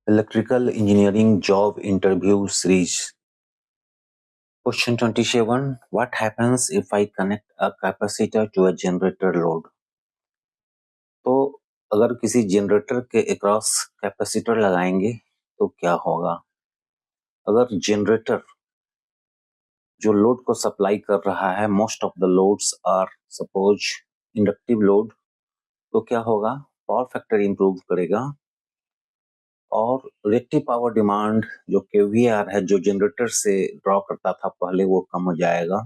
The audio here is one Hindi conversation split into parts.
Electrical Engineering Job Interview Series. Question 27. What happens if I connect a capacitor to a generator load? तो अगर किसी जनरेटर के अक्रॉस कैपेसिटर लगाएंगे तो क्या होगा? अगर जनरेटर जो लोड को सप्लाई कर रहा है, most of the loads are suppose inductive load, तो क्या होगा? पावर फैक्टर इंप्रूव करेगा और रिएक्टिव पावर डिमांड जो केवीआर है, जो जनरेटर से ड्रॉ करता था पहले, वो कम हो जाएगा।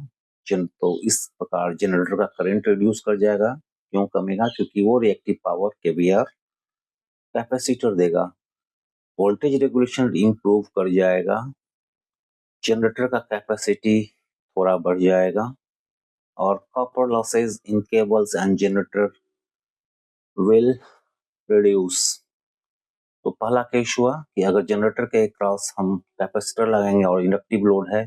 तो इस प्रकार जनरेटर का करंट रिड्यूस कर जाएगा। क्यों कमेगा? क्योंकि वो रिएक्टिव पावर केवीआर कैपेसिटर देगा। वोल्टेज रेगुलेशन इंप्रूव कर जाएगा, जनरेटर का कैपेसिटी थोड़ा बढ़ जाएगा और copper losses in cables and generator will reduce. तो पहला केस हुआ कि अगर जनरेटर के क्रॉस हम कैपेसिटर लगाएंगे और इंडक्टिव लोड है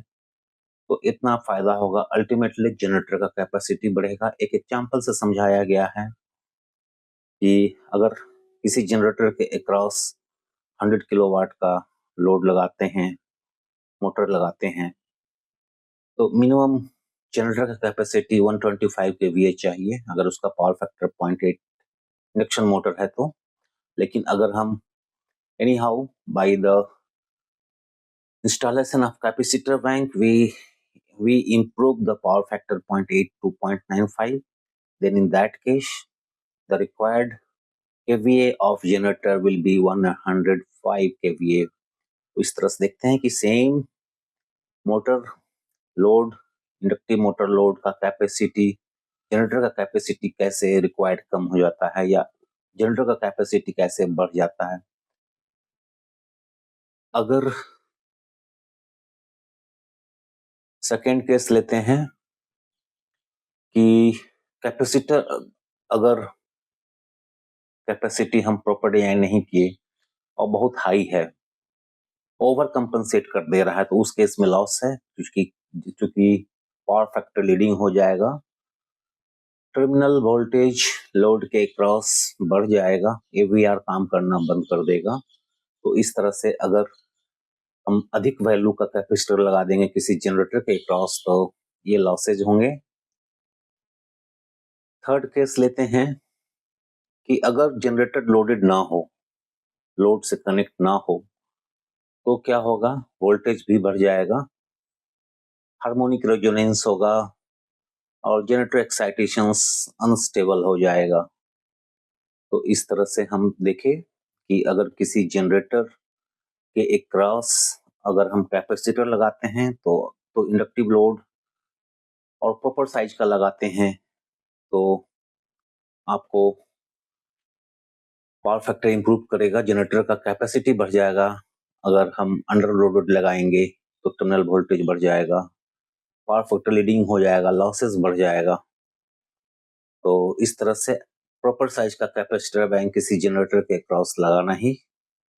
तो इतना फायदा होगा, अल्टीमेटली जनरेटर का कैपेसिटी बढ़ेगा। एक एग्जांपल से समझाया गया है कि अगर किसी जनरेटर के अक्रॉस 100 किलोवाट का लोड लगाते हैं, मोटर लगाते हैं, तो मिनिमम जनरेटर का कैपेसिटी 125 केवीए चाहिए अगर उसका पावर फैक्टर 0.8 इंडक्शन मोटर है तो। लेकिन अगर हम any how by the installation of capacitor bank we improve the power factor 0.8 to 0.95, then in that case the required kVA of generator will be 105 kVA। तो इस तरह से देखते हैं कि same motor load, inductive motor load का कैपेसिटी, जनरेटर का कैपेसिटी कैसे रिक्वायर्ड कम हो जाता है या जनरेटर का कैपेसिटी कैसे बढ़ जाता है। अगर सेकेंड केस लेते हैं कि कैपेसिटर, अगर कैपेसिटी हम प्रॉपर डिजाइन नहीं किए और बहुत हाई है, ओवर कंपनसेट कर दे रहा है, तो उस केस में लॉस है क्योंकि पावर फैक्टर लीडिंग हो जाएगा, टर्मिनल वोल्टेज लोड के क्रॉस बढ़ जाएगा, एवीआर काम करना बंद कर देगा। तो इस तरह से अगर हम अधिक वैल्यू का कैपेसिटर लगा देंगे किसी जनरेटर के क्रॉस तो ये लॉसेज होंगे। थर्ड केस लेते हैं कि अगर जनरेटर लोडेड ना हो, लोड से कनेक्ट ना हो, तो क्या होगा? वोल्टेज भी बढ़ जाएगा, हार्मोनिक रेजोनेंस होगा और जनरेटर एक्साइटेशंस अनस्टेबल हो जाएगा। तो इस तरह से हम देखें कि अगर किसी जनरेटर के एक क्रॉस अगर हम कैपेसिटर लगाते हैं तो इंडक्टिव लोड और प्रॉपर साइज का लगाते हैं तो आपको पावर फैक्टर इंप्रूव करेगा, जनरेटर का कैपेसिटी बढ़ जाएगा। अगर हम अंडर लोडेड लगाएंगे तो टर्मिनल वोल्टेज बढ़ जाएगा, पावर फैक्टर लीडिंग हो जाएगा, लॉसेस बढ़ जाएगा। तो इस तरह से प्रॉपर साइज का कैपेसिटर बैंक किसी जनरेटर के क्रॉस लगाना ही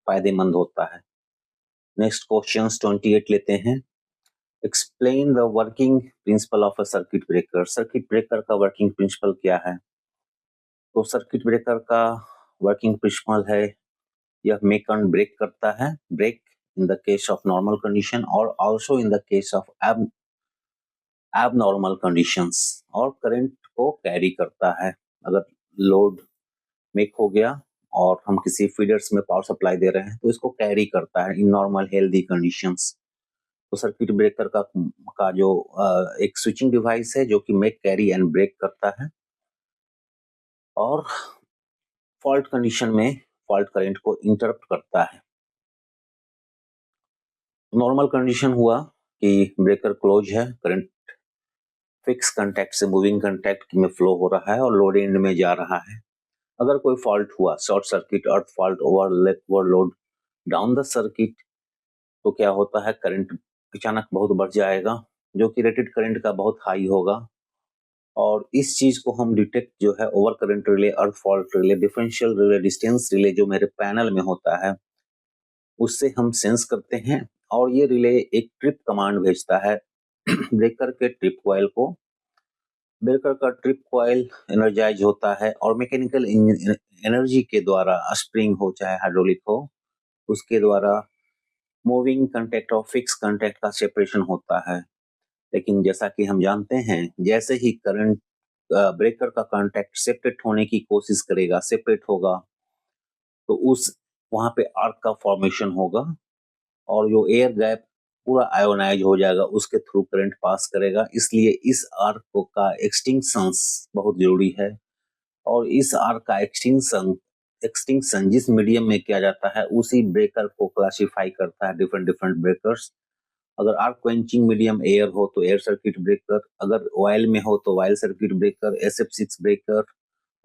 फायदेमंद होता है। नेक्स्ट क्वेश्चन 28 लेते हैं। Explain the working principle of a circuit breaker. Circuit breaker का वर्किंग प्रिंसिपल क्या है? तो सर्किट ब्रेकर का वर्किंग प्रिंसिपल है, यह मेक एंड ब्रेक करता है, break in the case of normal condition और also in the case of abnormal conditions, और करंट को कैरी करता है। अगर लोड मेक हो गया और हम किसी फीडर्स में पावर सप्लाई दे रहे हैं तो इसको कैरी करता है इन नॉर्मल हेल्दी कंडीशंस। तो सर्किट ब्रेकर का जो एक स्विचिंग डिवाइस है जो कि मेक, कैरी एंड ब्रेक करता है और फॉल्ट कंडीशन में फॉल्ट करंट को इंटरप्ट करता है। नॉर्मल कंडीशन हुआ कि ब्रेकर क्लोज है, करंट फिक्स कांटेक्ट से मूविंग कांटेक्ट में फ्लो हो रहा है और लोड एंड में जा रहा है। अगर कोई फॉल्ट हुआ, short circuit, earth fault, overload down the circuit, तो क्या होता है? करंट अचानक बहुत बढ़ जाएगा जो कि रेटेड करंट का बहुत हाई होगा। और इस चीज को हम डिटेक्ट जो है ओवर करंट रिले, अर्थ fault relay, differential relay, distance relay जो मेरे पैनल में होता है उससे हम सेंस करते हैं और ये रिले एक ट्रिप कमांड भेजता है ब्रेकर के ट्रिप कॉइल को। ब्रेकर का ट्रिप कॉइल एनर्जाइज होता है और मैकेनिकल एनर्जी के द्वारा, स्प्रिंग हो चाहे हाइड्रोलिक हो, उसके द्वारा मूविंग कंटैक्ट और फिक्स कंटैक्ट का सेपरेशन होता है। लेकिन जैसा कि हम जानते हैं, जैसे ही करंट ब्रेकर का कांटेक्ट सेपरेट होने की कोशिश करेगा, सेपरेट होगा, तो उस वहां पे आर्क का फॉर्मेशन होगा और जो एयर गैप पूरा आयोनाइज हो जाएगा, उसके थ्रू करंट पास करेगा। इसलिए इस आर्क का एक्सटिंक्शंस बहुत जरूरी है। और इस आर्क का एक्सटिंक्शन एक्सटिंक्शन जिस मीडियम में किया जाता है, उसी ब्रेकर को क्लासिफाई करता है डिफरेंट डिफरेंट ब्रेकर्स। अगर आर्क क्वेंचिंग मीडियम एयर हो तो एयर सर्किट ब्रेकर, अगर ऑयल में हो तो oil circuit breaker, SF6 breaker.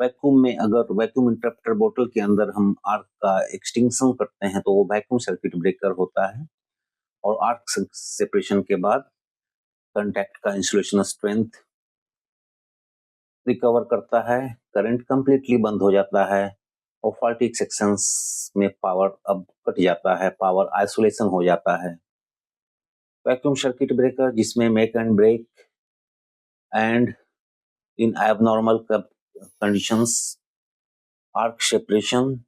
Vacuum में अगर वैक्यूम इंटरप्टर बोतल के अंदर हम आर्क का एक्सटिंक्शन करते हैं तो वो वैक्यूम सर्किट ब्रेकर होता है। और आर्क सेपरेशन के बाद कंटैक्ट का इंसुलेशन स्ट्रेंथ रिकवर करता है, करंट कंप्लीटली बंद हो जाता है और फॉल्टी सेक्शंस में पावर अब कट जाता है, पावर आइसोलेशन हो जाता है। वैक्यूम सर्किट ब्रेकर जिसमें make and break and in abnormal conditions arc separation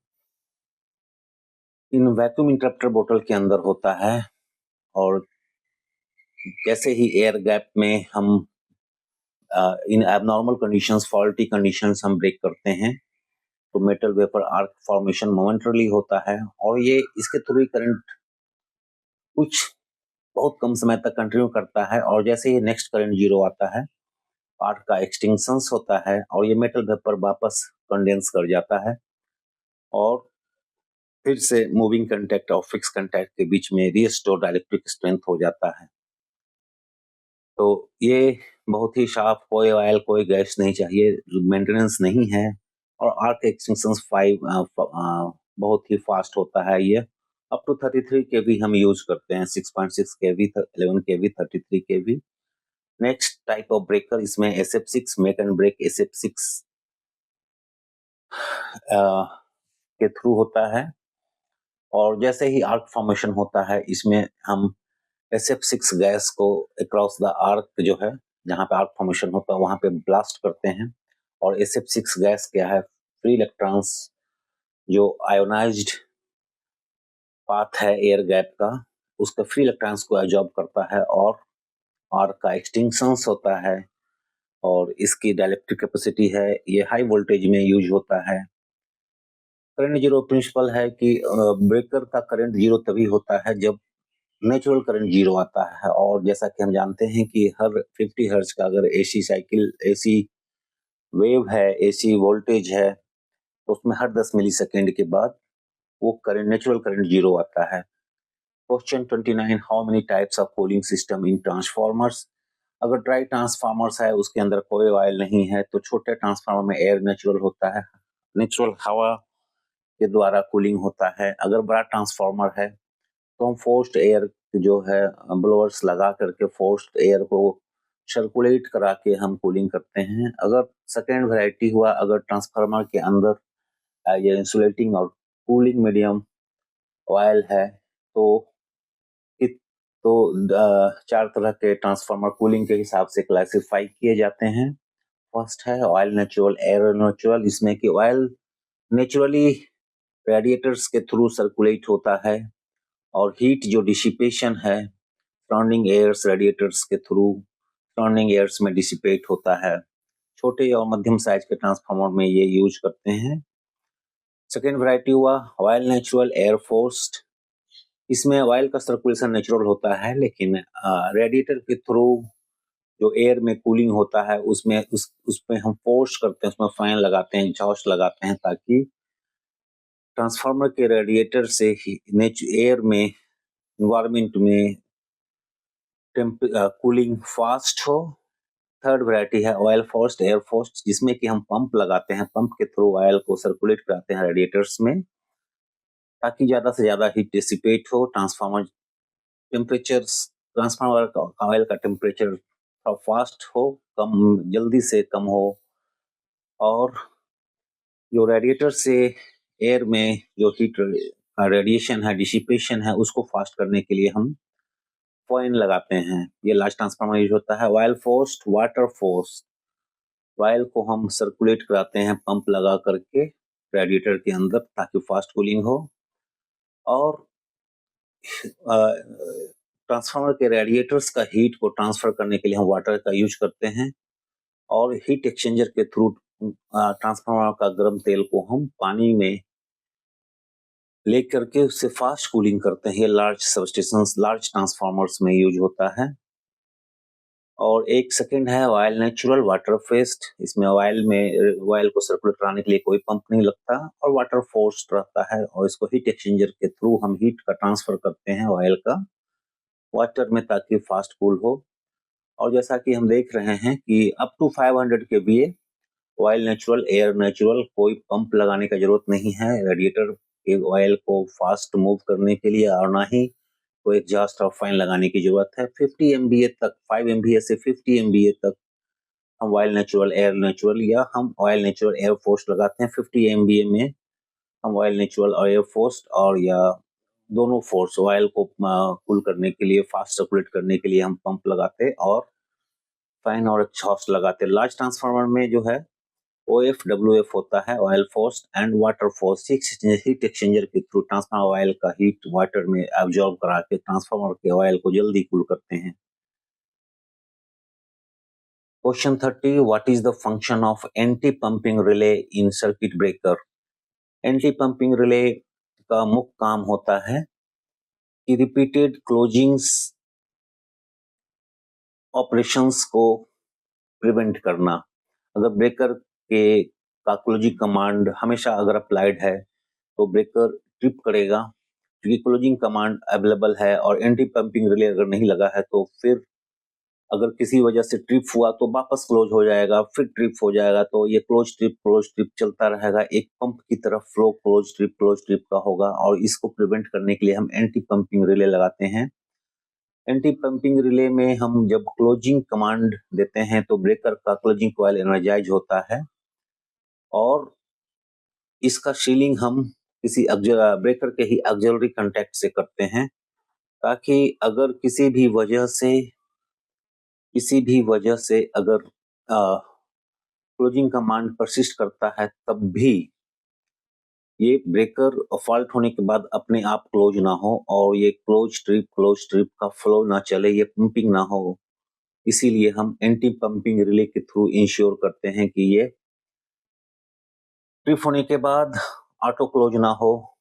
in vacuum interrupter बोतल के अंदर होता है। और जैसे ही एयर गैप में हम इन एबनॉर्मल कंडीशंस, फॉल्टी कंडीशंस हम ब्रेक करते हैं तो metal vapour arc formation momentarily होता है और ये इसके थ्रू ही करंट कुछ बहुत कम समय तक कंटिन्यू करता है। और जैसे ही नेक्स्ट करंट जीरो आता है, आर्क का एक्सटिंक्शन होता है और ये मेटल वेपर वापस कंडेंस कर जाता है और फिर से मूविंग कंटैक्ट और फिक्स कंटैक्ट के बीच में रीस्टोर्ड इलेक्ट्रिक स्ट्रेंथ हो जाता है। तो ये बहुत ही शार्प, कोई ऑयल कोई गैस नहीं चाहिए, मेंटेनेंस नहीं है। और आर्क एक्सटेंशन 5 बहुत ही फास्ट होता है। ये अप टू 33 केवी हम यूज करते हैं, 6.6 केवी, 11 केवी, 33 केवी। नेक्स्ट टाइप ऑफ ब्रेकर इसमें SF6 make and break SF6 के थ्रू होता है। और जैसे ही आर्क फॉर्मेशन होता है, इसमें हम SF6 गैस को अक्रॉस द आर्क जो है, जहां पे आर्क फॉर्मेशन होता है वहां पे ब्लास्ट करते हैं। और SF6 गैस क्या है, फ्री इलेक्ट्रॉन्स जो आयोनाइज्ड पाथ है एयर गैप का, उसका फ्री इलेक्ट्रॉन्स को एब्जॉर्ब करता है और आर्क का एक्सटिंक्शन होता है। और इसकी डाइलेक्ट्रिक कैपेसिटी है, ये हाई वोल्टेज में यूज होता है। करंट जीरो प्रिंसिपल है कि ब्रेकर का करंट जीरो तभी होता है जब नेचुरल करंट जीरो आता है। और जैसा कि हम जानते हैं कि हर 50 हर्ट्ज का अगर AC साइकिल, AC वेव है, AC वोल्टेज है, तो उसमें हर 10 मिली सेकेंड के बाद वो करंट, नेचुरल करंट जीरो आता है। Question 29, how many types of cooling system in transformers. अगर ड्राई ट्रांसफार्मर्स है, उसके अंदर कोई ऑयल नहीं है, तो छोटे ट्रांसफार्मर में एयर नेचुरल होता है, नेचुरल हवा के द्वारा कूलिंग होता है। अगर बड़ा ट्रांसफार्मर है तो हम फोर्स्ड एयर जो है, ब्लोअर्स लगा करके फोर्स्ड एयर को सर्कुलेट करा के हम कूलिंग करते हैं। अगर सेकेंड वैरायटी हुआ, अगर ट्रांसफार्मर के अंदर ये इंसुलेटिंग और कूलिंग मीडियम ऑयल है, तो तो 4 तरह के ट्रांसफार्मर कूलिंग के हिसाब से क्लासिफाई किए जाते हैं। फर्स्ट है ऑयल नेचुरल, एयर नेचुरल। इसमें कि ऑयल नेचुरली रेडिएटर्स के थ्रू सर्कुलेट होता है और हीट जो डिसिपेशन है सराउंडिंग एयर्स, रेडिएटर्स के थ्रू सराउंडिंग एयर्स में डिसिपेट होता है। छोटे और मध्यम साइज के ट्रांसफार्मर में ये यूज करते हैं। सेकेंड वैरायटी हुआ ऑयल नेचुरल एयर फोर्स्ड। इसमें ऑयल का सर्कुलेशन नेचुरल होता है, लेकिन रेडिएटर के थ्रू जो एयर में कूलिंग होता है उसमें उसमें हम फोर्स करते हैं, उसमें फैन लगाते हैं, एग्जॉस्ट लगाते हैं, ताकि ट्रांसफार्मर के रेडिएटर से ही एयर में, इन्वायरमेंट में कूलिंग फास्ट हो। थर्ड वैरायटी है ऑयल फोर्स्ड एयर फोर्स्ड, जिसमें कि हम पंप लगाते हैं, पंप के थ्रू ऑयल को सर्कुलेट कराते हैं रेडिएटर्स में, ताकि ज्यादा से ज्यादा हीट डिसिपेट हो। टेम्परेचर ट्रांसफार्मर का ऑयल का टेम्परेचर फास्ट हो, कम, जल्दी से कम हो। और जो रेडिएटर से एयर में जो हीट रेडिएशन है, डिसिपेशन है, उसको फास्ट करने के लिए हम फैन लगाते हैं। ये लार्ज ट्रांसफार्मर यूज होता है। Oil forced, water forced, oil को हम सर्कुलेट कराते हैं पंप लगा करके रेडिएटर के अंदर, ताकि फास्ट कूलिंग हो। और ट्रांसफार्मर के रेडिएटर्स का हीट को ट्रांसफर करने के लिए हम वाटर का यूज करते हैं और हीट एक्सचेंजर के थ्रू ट्रांसफार्मर का गर्म तेल को हम पानी में लेकर के उससे फास्ट कूलिंग करते हैं। ये लार्ज सबस्टेशंस, लार्ज ट्रांसफार्मर्स में यूज होता है। और एक सेकंड है ऑयल नेचुरल वाटर फेस्ट। इसमें ऑयल को सर्कुलेट कराने के लिए कोई पंप नहीं लगता और वाटर फोर्स रहता है और इसको हीट एक्सचेंजर के थ्रू हम हीट का ट्रांसफर करते हैं ऑयल का वाटर में ताकि फास्ट कूल हो। और जैसा कि हम देख रहे हैं कि up to 500 kVA oil natural, air natural, कोई पंप लगाने का जरूरत नहीं है रेडिएटर के ऑयल को फास्ट मूव करने के लिए और ना ही कोई एग्जॉस्ट और फैन लगाने की जरूरत है। 50 MVA तक, 5 MVA से 50 MVA तक हम ऑयल नेचुरल, एयर नेचुरल या हम ऑयल नेचुरल एयर फोर्स लगाते हैं। 50 MVA में हम ऑयल नेचुरल और एयर फोर्स और या दोनों फोर्स ऑयल को कूल करने के लिए, फास्ट सर्कुलेट करने के लिए हम पंप लगाते और फैन और एग्जॉस्ट लगाते। लार्ज ट्रांसफार्मर में जो है OFWF होता है, oil force and water force. Heat exchanger के थ्रू ट्रांसफार्मर ऑयल का हीट वाटर में एब्जॉर्ब करा के ट्रांसफार्मर के ऑयल को जल्दी कूल करते हैं। Question 30, what is the function of anti pumping relay in circuit breaker? Anti pumping relay का मुख्य काम होता है कि रिपीटेड क्लोजिंग्स ऑपरेशंस को प्रिवेंट करना। अगर ब्रेकर के का क्लोजिंग कमांड हमेशा अगर अप्लाइड है तो ब्रेकर ट्रिप करेगा, क्योंकि क्लोजिंग कमांड अवेलेबल है। और एंटी पंपिंग रिले अगर नहीं लगा है तो फिर अगर किसी वजह से ट्रिप हुआ तो वापस क्लोज हो जाएगा, फिर ट्रिप हो जाएगा, तो ये क्लोज ट्रिप चलता रहेगा। एक पंप की तरफ फ्लो क्लोज ट्रिप का होगा और इसको प्रिवेंट करने के लिए हम एंटी पंपिंग रिले लगाते हैं। एंटी पंपिंग रिले में हम जब क्लोजिंग कमांड देते हैं तो ब्रेकर का क्लोजिंग कॉइल एनर्जाइज होता है और इसका सीलिंग हम किसी ब्रेकर के ही ऑक्सिलरी कांटेक्ट से करते हैं, ताकि अगर किसी भी वजह से अगर क्लोजिंग कमांड परसिस्ट करता है तब भी ये ब्रेकर फॉल्ट होने के बाद अपने आप क्लोज ना हो और ये क्लोज ट्रिप का फ्लो ना चले, ये पंपिंग ना हो। इसीलिए हम एंटी पंपिंग रिले के थ्रू इंश्योर करते हैं कि ये ट्रिप होने के बाद ऑटो क्लोज ना हो।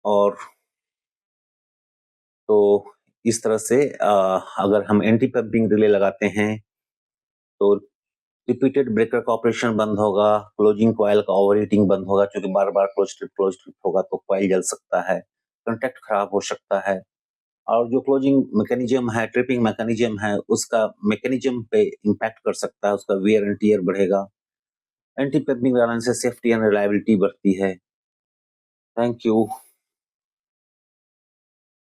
और तो इस तरह से अगर हम एंटी पंपिंग रिले लगाते हैं तो रिपीटेड ब्रेकर का ऑपरेशन बंद होगा, क्लोजिंग कॉइल का ओवरहीटिंग बंद होगा, क्योंकि बार बार क्लोज ट्रिप होगा तो कॉइल जल सकता है, कंटेक्ट खराब हो सकता है। और जो क्लोजिंग मैकेनिज्म है, ट्रिपिंग मैकेनिज्म है, उसका मैकेनिज्म पे इम्पैक्ट कर सकता है, उसका वियर एंड टियर बढ़ेगा। एंटी पंपिंग लगाने से सेफ्टी एंड रिलायबिलिटी बढ़ती है। Thank you.